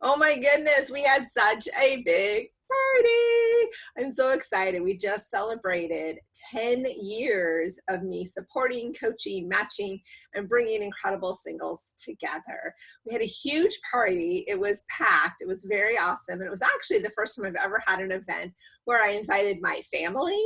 Oh my goodness, we had such a big party. I'm so excited. We just celebrated 10 years of me supporting, coaching, matching, and bringing incredible singles together. We had a huge party. It was packed. It was very awesome. And it was actually the first time I've ever had an event where I invited my family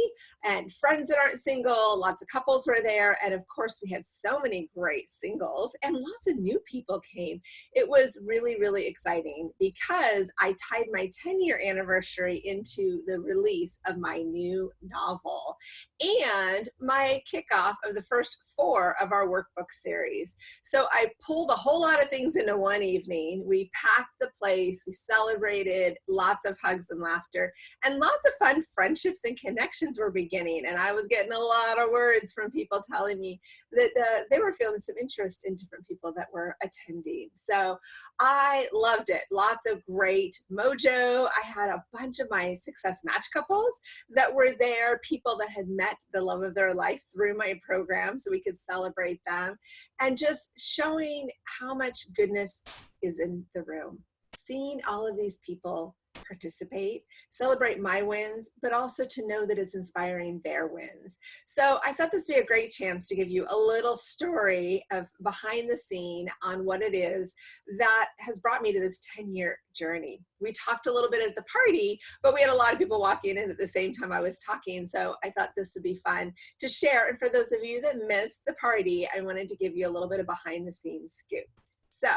and friends that aren't single. Lots of couples were there. And of course, we had so many great singles and lots of new people came. It was really, really exciting because I tied my 10-year anniversary into the release of my new novel and my kickoff of the first 4 of our workbook series. So I pulled a whole lot of things into one evening. We packed the place, we celebrated, lots of hugs and laughter, and lots of fun friendships and connections were beginning. And I was getting a lot of words from people telling me that they were feeling some interest in different people that were attending. So I loved it. Lots of great mojo. I had a bunch of my success match couples that were there, people that had met the love of their life through my program so we could celebrate them, and just showing how much goodness is in the room. Seeing all of these people participate, celebrate my wins, but also to know that it's inspiring their wins. So I thought this would be a great chance to give you a little story of behind the scene on what it is that has brought me to this 10-year journey. We talked a little bit at the party, but we had a lot of people walking in at the same time I was talking. So I thought this would be fun to share. And for those of you that missed the party, I wanted to give you a little bit of behind the scenes scoop. So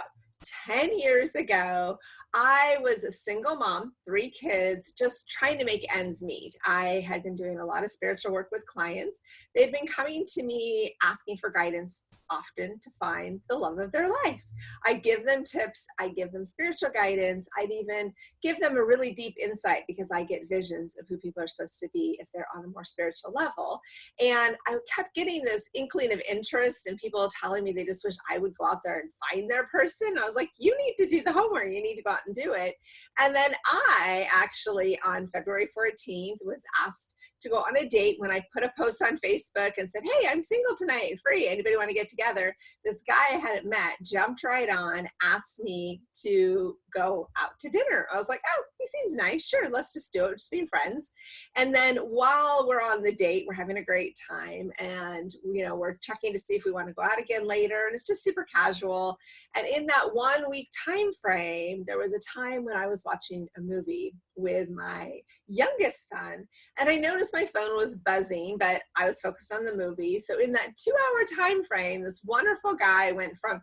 10 years ago, I was a single mom, 3 kids, just trying to make ends meet. I had been doing a lot of spiritual work with clients. They'd been coming to me asking for guidance often to find the love of their life. I give them tips, I give them spiritual guidance, I'd even give them a really deep insight because I get visions of who people are supposed to be if they're on a more spiritual level. And I kept getting this inkling of interest and people telling me they just wish I would go out there and find their person. I was like, you need to do the homework. You need to go out and do it. And then I actually, on February 14th, was asked to go on a date when I put a post on Facebook and said, hey, I'm single tonight, free. Anybody want to get together? This guy I hadn't met jumped right on, asked me to go out to dinner. I was like, oh, he seems nice. Sure, let's just do it, just being friends. And then while we're on the date, we're having a great time. And, we're checking to see if we want to go out again later. And it's just super casual. And in that 1 week time frame, there was a time when I was watching a movie with my youngest son, and I noticed my phone was buzzing, but I was focused on the movie. So in that 2-hour time frame, this wonderful guy went from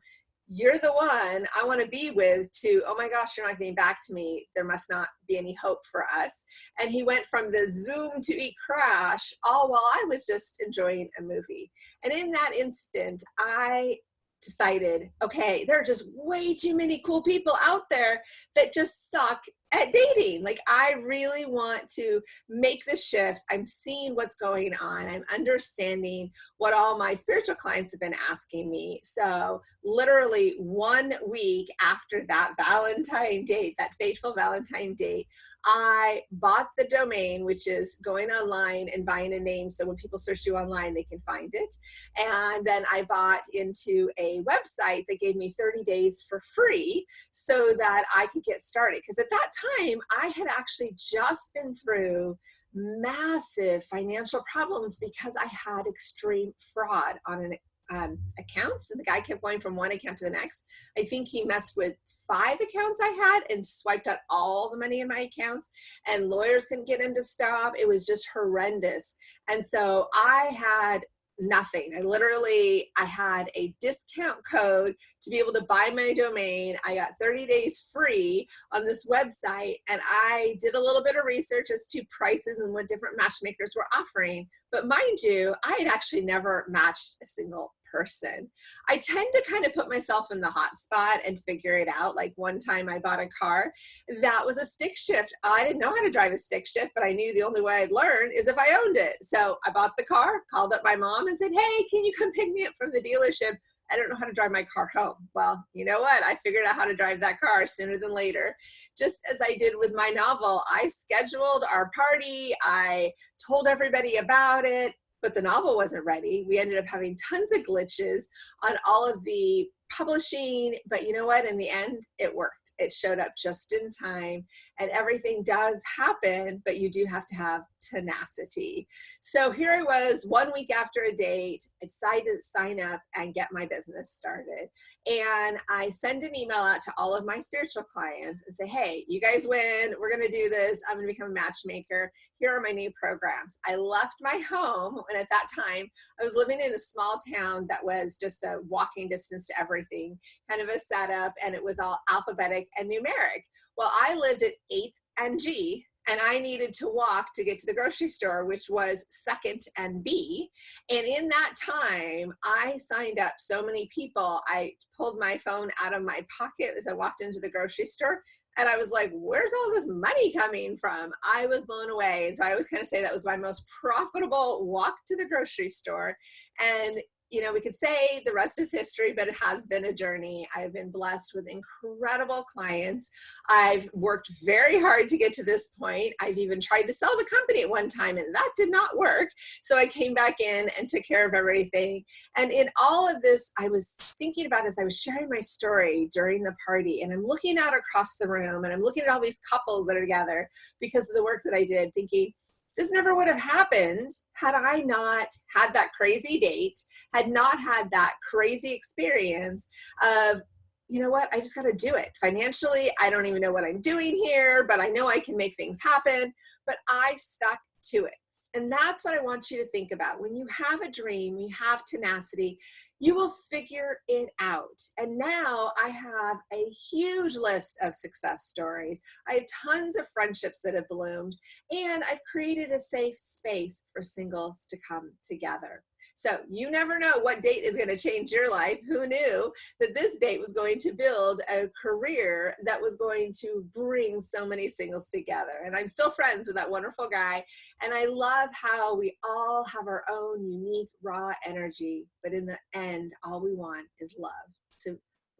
"you're the one I want to be with" to "oh my gosh, you're not getting back to me, there must not be any hope for us." And he went from the zoom to a crash, all while I was just enjoying a movie. And in that instant, I decided, okay, there are just way too many cool people out there that just suck at dating. Like, I really want to make the shift. I'm seeing what's going on. I'm understanding what all my spiritual clients have been asking me. So literally 1 week after that Valentine date, that fateful Valentine date, I bought the domain, which is going online and buying a name. So when people search you online, they can find it. And then I bought into a website that gave me 30 days for free so that I could get started. Because at that time, I had actually just been through massive financial problems because I had extreme fraud on an accounts. And the guy kept going from one account to the next. I think he messed with 5 accounts I had and swiped out all the money in my accounts, and lawyers couldn't get him to stop. It was just horrendous. And so I had nothing. I had a discount code to be able to buy my domain. I got 30 days free on this website, and I did a little bit of research as to prices and what different matchmakers were offering. But mind you, I had actually never matched a single person. I tend to kind of put myself in the hot spot and figure it out. Like, one time I bought a car that was a stick shift. I didn't know how to drive a stick shift, but I knew the only way I'd learn is if I owned it. So I bought the car, called up my mom and said, hey, can you come pick me up from the dealership? I don't know how to drive my car home. Well, you know what? I figured out how to drive that car sooner than later. Just as I did with my novel, I scheduled our party. I told everybody about it, but the novel wasn't ready. We ended up having tons of glitches on all of the publishing, but you know what? In the end, it worked. It showed up just in time, and everything does happen, but you do have to have tenacity. So here I was 1 week after a date. I decided to sign up and get my business started. And I send an email out to all of my spiritual clients and say, hey, you guys win. We're going to do this. I'm going to become a matchmaker. Here are my new programs. I left my home, and at that time, I was living in a small town that was just a walking distance to everything, kind of a setup, and it was all alphabetic and numeric. Well, I lived at 8th and G, and I needed to walk to get to the grocery store, which was 2nd and B. And in that time, I signed up so many people. I pulled my phone out of my pocket as I walked into the grocery store, and I was like, where's all this money coming from? I was blown away. And so I always kind of say that was my most profitable walk to the grocery store. And you know, we could say the rest is history, but it has been a journey. I've been blessed with incredible clients. I've worked very hard to get to this point. I've even tried to sell the company at one time, and that did not work. So I came back in and took care of everything. And in all of this, I was thinking about as I was sharing my story during the party, and I'm looking out across the room, and I'm looking at all these couples that are together because of the work that I did, thinking, this never would have happened had I not had that crazy date, had not had that crazy experience of, you know what, I just got to do it. Financially, I don't even know what I'm doing here, but I know I can make things happen. But I stuck to it. And that's what I want you to think about. When you have a dream, you have tenacity, you will figure it out. And now I have a huge list of success stories. I have tons of friendships that have bloomed, and I've created a safe space for singles to come together. So you never know what date is going to change your life. Who knew that this date was going to build a career that was going to bring so many singles together? And I'm still friends with that wonderful guy. And I love how we all have our own unique, raw energy. But in the end, all we want is love, to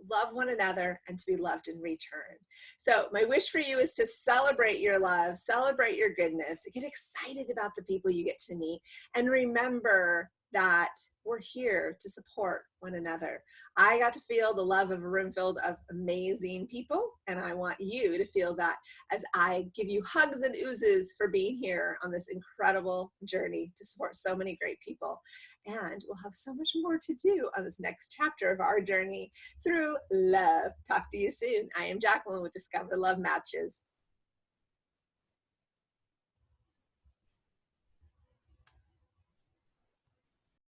love one another and to be loved in return. So my wish for you is to celebrate your love, celebrate your goodness, get excited about the people you get to meet, and remember that we're here to support one another. I got to feel the love of a room filled of amazing people, and I want you to feel that as I give you hugs and oozes for being here on this incredible journey to support so many great people. And we'll have so much more to do on this next chapter of our journey through love. Talk to you soon. I am Jacqueline with Discover Love Matches.